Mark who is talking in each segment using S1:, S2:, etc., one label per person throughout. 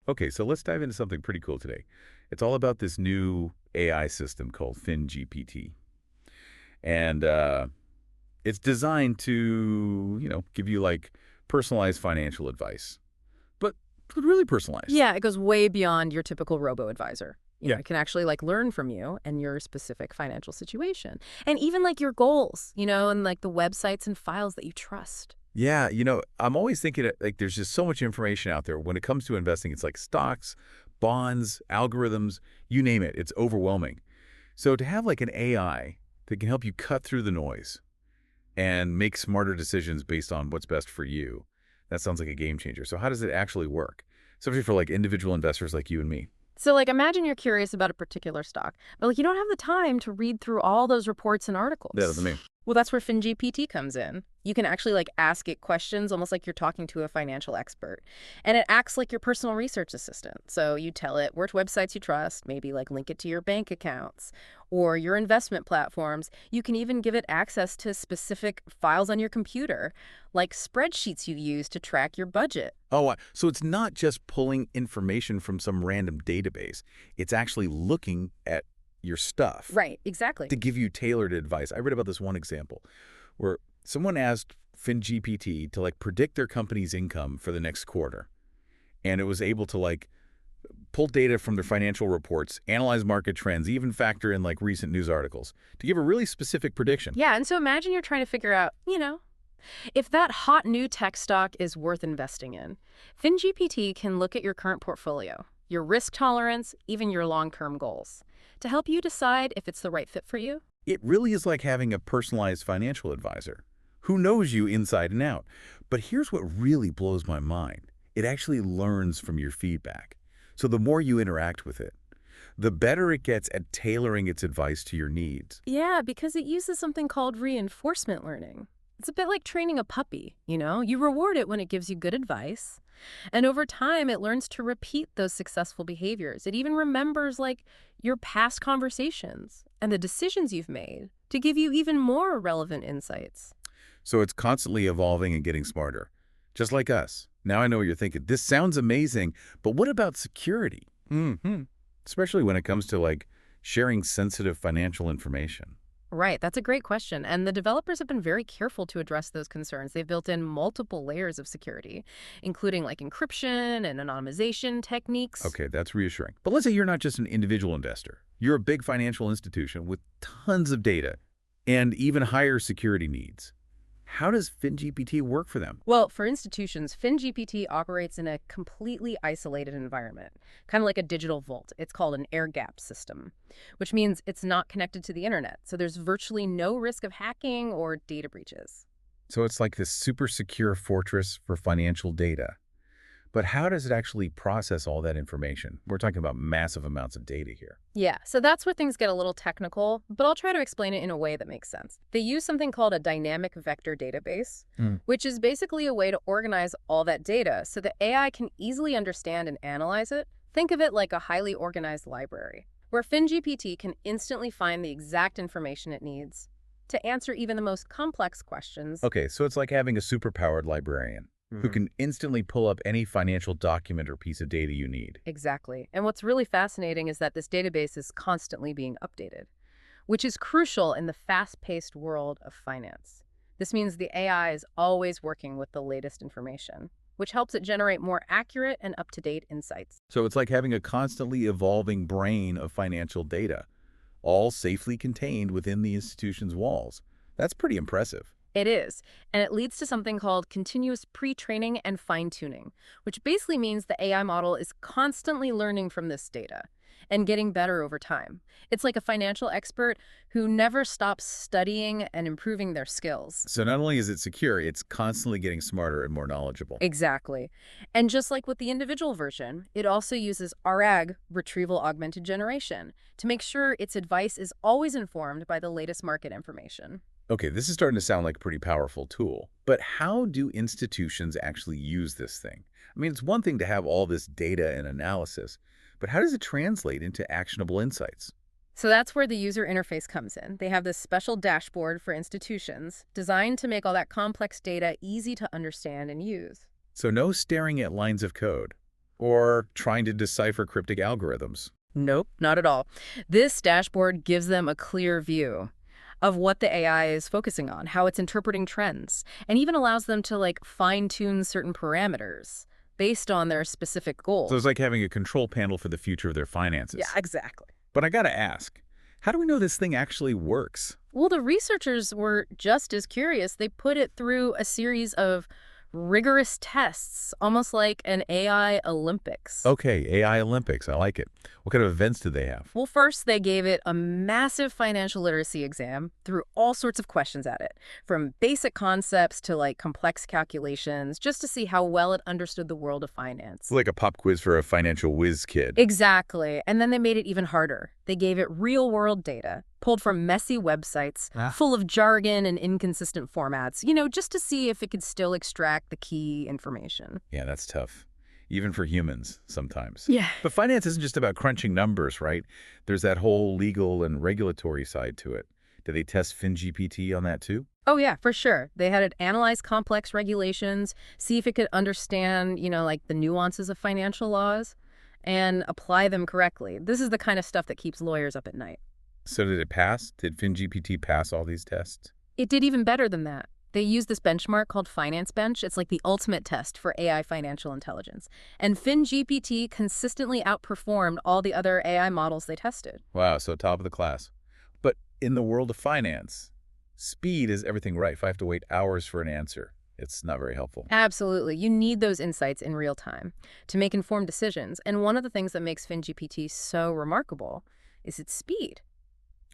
S1: Okay, so let's dive into something pretty cool today. It's all about this new AI system called FinGPT. And it's designed to, give you like personalized financial advice, but really personalized.
S2: Yeah, it goes way beyond your typical robo-advisor.
S1: Yeah.
S2: It can actually learn from you and your specific financial situation. And even your goals, and the websites and files that you trust.
S1: Yeah, I'm always thinking like there's just so much information out there. When it comes to investing, it's like stocks, bonds, algorithms, you name it. It's overwhelming. So to have like an AI that can help you cut through the noise and make smarter decisions based on what's best for you, that sounds like a game changer. So how does it actually work? Especially for like individual investors like you and me.
S2: So imagine you're curious about a particular stock, but you don't have the time to read through all those reports and
S1: Yeah,
S2: articles.
S1: that's me.
S2: Well, that's where FinGPT comes in. You can actually ask it questions almost like you're talking to a financial expert. And it acts like your personal research assistant. So you tell it which websites you trust, maybe link it to your bank accounts or your investment platforms. You can even give it access to specific files on your computer, like spreadsheets you use to track your budget.
S1: Oh, so it's not just pulling information from some random database. It's actually looking at your stuff
S2: Right, exactly.
S1: to give you tailored advice. I read about this one example where someone asked FinGPT to predict their company's income for the next quarter. And it was able to pull data from their financial reports, analyze market trends, even factor in recent news articles to give a really specific prediction.
S2: Yeah, and so imagine you're trying to figure out, if that hot new tech stock is worth investing in. FinGPT can look at your current portfolio, your risk tolerance, even your long-term goals, to help you decide if it's the right fit for you.
S1: It really is like having a personalized financial advisor who knows you inside and out. But here's what really blows my mind. It actually learns from your feedback. So the more you interact with it, the better it gets at tailoring its advice to your needs.
S2: Yeah, because it uses something called reinforcement learning. It's a bit like training a puppy, You reward it when it gives you good advice. And over time, it learns to repeat those successful behaviors. It even remembers, your past conversations and the decisions you've made to give you even more relevant insights.
S1: So it's constantly evolving and getting smarter, just like us. Now I know what you're thinking. This sounds amazing, but what about security? Especially when it comes to sharing sensitive financial information.
S2: Right, that's a great question. And the developers have been very careful to address those concerns. They've built in multiple layers of security, including encryption and anonymization techniques.
S1: Okay, that's reassuring. But let's say you're not just an individual investor. You're a big financial institution with tons of data and even higher security needs. How does FinGPT work for them?
S2: Well, for institutions, FinGPT operates in a completely isolated environment, kind of like a digital vault. It's called an air-gapped system, which means it's not connected to the internet. So there's virtually no risk of hacking or data breaches.
S1: So it's like this super secure fortress for financial data. But how does it actually process all that information? We're talking about massive amounts of data here.
S2: Yeah, so that's where things get a little technical, but I'll try to explain it in a way that makes sense. They use something called a dynamic vector database, which is basically a way to organize all that data so the AI can easily understand and analyze it. Think of it like a highly organized library, where FinGPT can instantly find the exact information it needs to answer even the most complex questions.
S1: Okay, so it's like having a superpowered librarian who can instantly pull up any financial document or piece of data you need.
S2: Exactly. And what's really fascinating is that this database is constantly being updated, which is crucial in the fast-paced world of finance. This means the AI is always working with the latest information, which helps it generate more accurate and up-to-date insights.
S1: So it's like having a constantly evolving brain of financial data, all safely contained within the institution's walls. That's pretty impressive.
S2: It is, and it leads to something called continuous pre-training and fine-tuning, which basically means the AI model is constantly learning from this data and getting better over time. It's like a financial expert who never stops studying and improving their skills.
S1: So not only is it secure, it's constantly getting smarter and more knowledgeable.
S2: Exactly. And just like with the individual version, it also uses RAG, Retrieval-Augmented Generation, to make sure its advice is always informed by the latest market information.
S1: Okay, this is starting to sound like a pretty powerful tool. But how do institutions actually use this thing? I mean, it's one thing to have all this data and analysis, but how does it translate into actionable insights?
S2: So that's where the user interface comes in. They have this special dashboard for institutions designed to make all that complex data easy to understand and use.
S1: So no staring at lines of code. or trying to decipher cryptic algorithms.
S2: Nope, not at all. This dashboard gives them a clear view of what the AI is focusing on, how it's interpreting trends, and even allows them to like fine-tune certain parameters based on their specific
S1: So it's
S2: goals.
S1: like having a control panel for the future of their
S2: Yeah,
S1: finances.
S2: exactly.
S1: But I gotta ask, how do we know this thing actually works?
S2: Well, the researchers were just as curious. They put it through a series of rigorous tests, almost like an AI Olympics.
S1: Okay, AI Olympics, I like it. What kind of events do they have?
S2: Well, first, they gave it a massive financial literacy exam, threw all sorts of questions at it, from basic concepts to like complex calculations, just to see how well it understood the world of finance.
S1: Like a pop quiz for a financial whiz kid.
S2: Exactly. And then they made it even harder. They gave it real-world data, pulled from messy websites, full of jargon and inconsistent formats, just to see if it could still extract the key information.
S1: Yeah, that's tough. Even for humans, sometimes.
S2: Yeah.
S1: But finance isn't just about crunching numbers, right? There's that whole legal and regulatory side to it. Do they test FinGPT on that too?
S2: Oh, yeah, for sure. They had it analyze complex regulations, see if it could understand, like the nuances of financial laws, and apply them correctly. This is the kind of stuff that keeps lawyers up at night.
S1: So did it pass? Did FinGPT pass all these tests?
S2: It did even better than that. They use this benchmark called Finance Bench. It's like the ultimate test for AI financial intelligence. And FinGPT consistently outperformed all the other AI models they tested.
S1: Wow, so top of the class. But in the world of finance, speed is everything, right? If I have to wait hours for an answer, it's not very helpful.
S2: Absolutely. You need those insights in real time to make informed decisions. And one of the things that makes FinGPT so remarkable is its speed.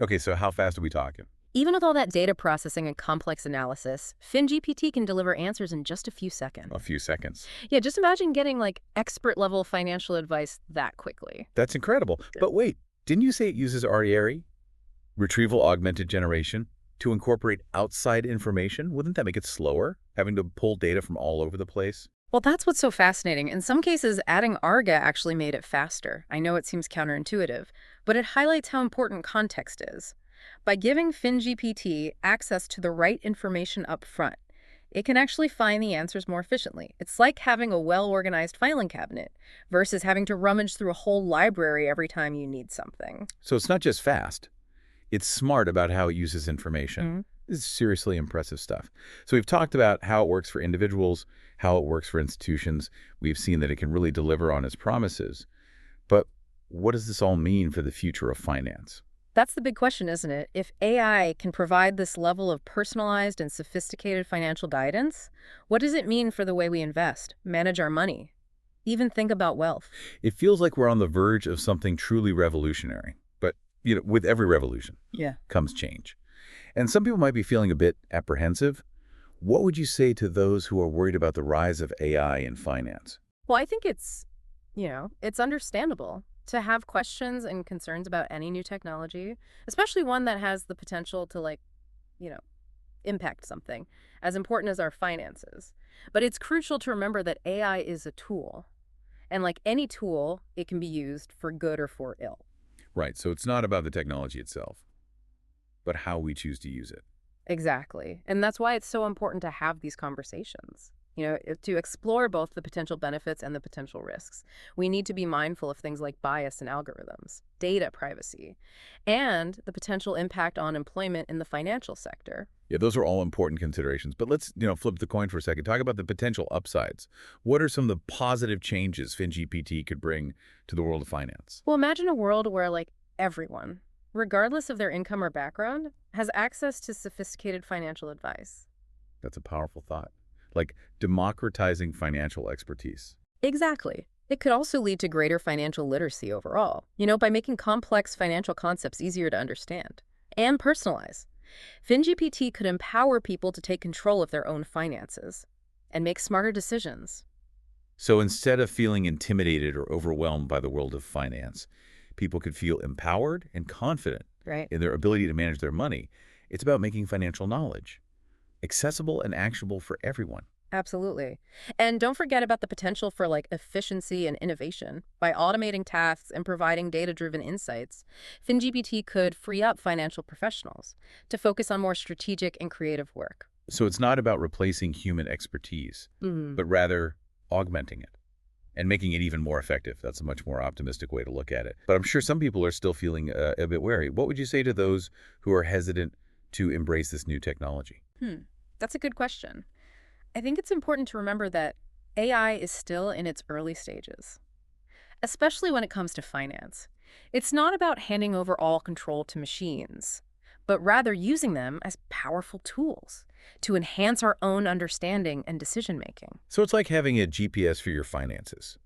S1: Okay, so how fast are we talking?
S2: Even with all that data processing and complex analysis, FinGPT can deliver answers in just a few seconds.
S1: A few seconds.
S2: Yeah, just imagine getting like expert-level financial advice that quickly.
S1: That's incredible. But wait, didn't you say it uses RERE, Retrieval-Augmented Generation, to incorporate outside information? Wouldn't that make it slower, having to pull data from all over the place?
S2: Well, that's what's so fascinating. In some cases, adding ARGA actually made it faster. I know it seems counterintuitive, but it highlights how important context is. By giving FinGPT access to the right information up front, it can actually find the answers more efficiently. It's like having a well-organized filing cabinet versus having to rummage through a whole library every time you need something.
S1: So it's not just fast. It's smart about how it uses information.
S2: Mhm.
S1: This is seriously impressive stuff. So we've talked about how it works for individuals, how it works for institutions. We've seen that it can really deliver on its promises. But what does this all mean for the future of finance?
S2: That's the big question, isn't it? If AI can provide this level of personalized and sophisticated financial guidance, what does it mean for the way we invest, manage our money, even think about wealth?
S1: It feels like we're on the verge of something truly revolutionary. But, with every revolution
S2: Yeah.
S1: comes change. And some people might be feeling a bit apprehensive. What would you say to those who are worried about the rise of AI in finance?
S2: Well, I think it's understandable to have questions and concerns about any new technology, especially one that has the potential to you know, impact something as important as our finances. But it's crucial to remember that AI is a tool. And like any tool, it can be used for good or for ill.
S1: Right, so it's not about the technology itself, but how we choose to use it.
S2: Exactly. And that's why it's so important to have these conversations, to explore both the potential benefits and the potential risks. We need to be mindful of things like bias in algorithms, data privacy, and the potential impact on employment in the financial sector.
S1: Yeah, those are all important considerations. But let's, flip the coin for a second. Talk about the potential upsides. What are some of the positive changes FinGPT could bring to the world of finance?
S2: Well, imagine a world where everyone, regardless of their income or background, has access to sophisticated financial advice.
S1: That's a powerful thought. Like democratizing financial expertise.
S2: Exactly. It could also lead to greater financial literacy overall, by making complex financial concepts easier to understand and personalize. FinGPT could empower people to take control of their own finances and make smarter decisions.
S1: So instead of feeling intimidated or overwhelmed by the world of finance, people could feel empowered and confident
S2: Right.
S1: in their ability to manage their money. It's about making financial knowledge accessible and actionable for everyone.
S2: Absolutely. And don't forget about the potential for efficiency and innovation. By automating tasks and providing data-driven insights, FinGPT could free up financial professionals to focus on more strategic and creative work.
S1: So it's not about replacing human expertise,
S2: Mhm.
S1: but rather augmenting it. and making it even more effective. That's a much more optimistic way to look at it. But I'm sure some people are still feeling a bit wary. What would you say to those who are hesitant to embrace this new technology?
S2: That's a good question. I think it's important to remember that AI is still in its early stages, especially when it comes to finance. It's not about handing over all control to machines, but rather using them as powerful tools to enhance our own understanding and decision-making.
S1: So it's like having a GPS for your finances.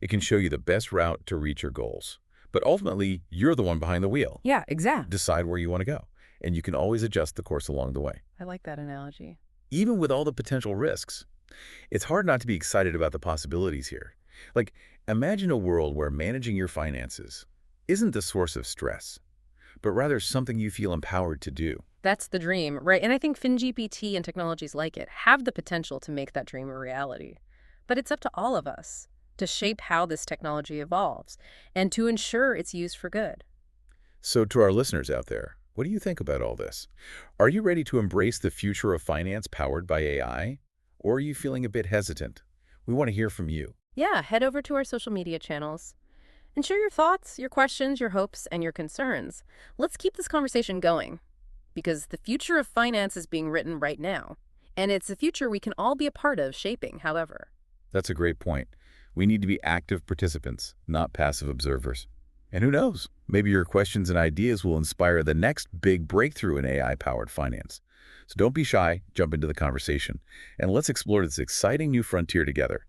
S1: It can show you the best route to reach your goals. But ultimately, you're the one behind the wheel.
S2: Yeah, exactly.
S1: Decide where you want to go. And you can always adjust the course along the way.
S2: I like that analogy.
S1: Even with all the potential risks, it's hard not to be excited about the possibilities here. Like, imagine a world where managing your finances isn't the source of stress, but rather something you feel empowered to do.
S2: That's the dream, right? And I think FinGPT and technologies like it have the potential to make that dream a reality. But it's up to all of us to shape how this technology evolves and to ensure it's used for good.
S1: So to our listeners out there, what do you think about all this? Are you ready to embrace the future of finance powered by AI? Or are you feeling a bit hesitant? We want to hear from you.
S2: Yeah, head over to our social media channels and share your thoughts, your questions, your hopes, and your concerns. Let's keep this conversation going because the future of finance is being written right now, and it's a future we can all be a part of shaping, however.
S1: That's a great point. We need to be active participants, not passive observers. And who knows, maybe your questions and ideas will inspire the next big breakthrough in AI-powered finance. So don't be shy, jump into the conversation, and let's explore this exciting new frontier together.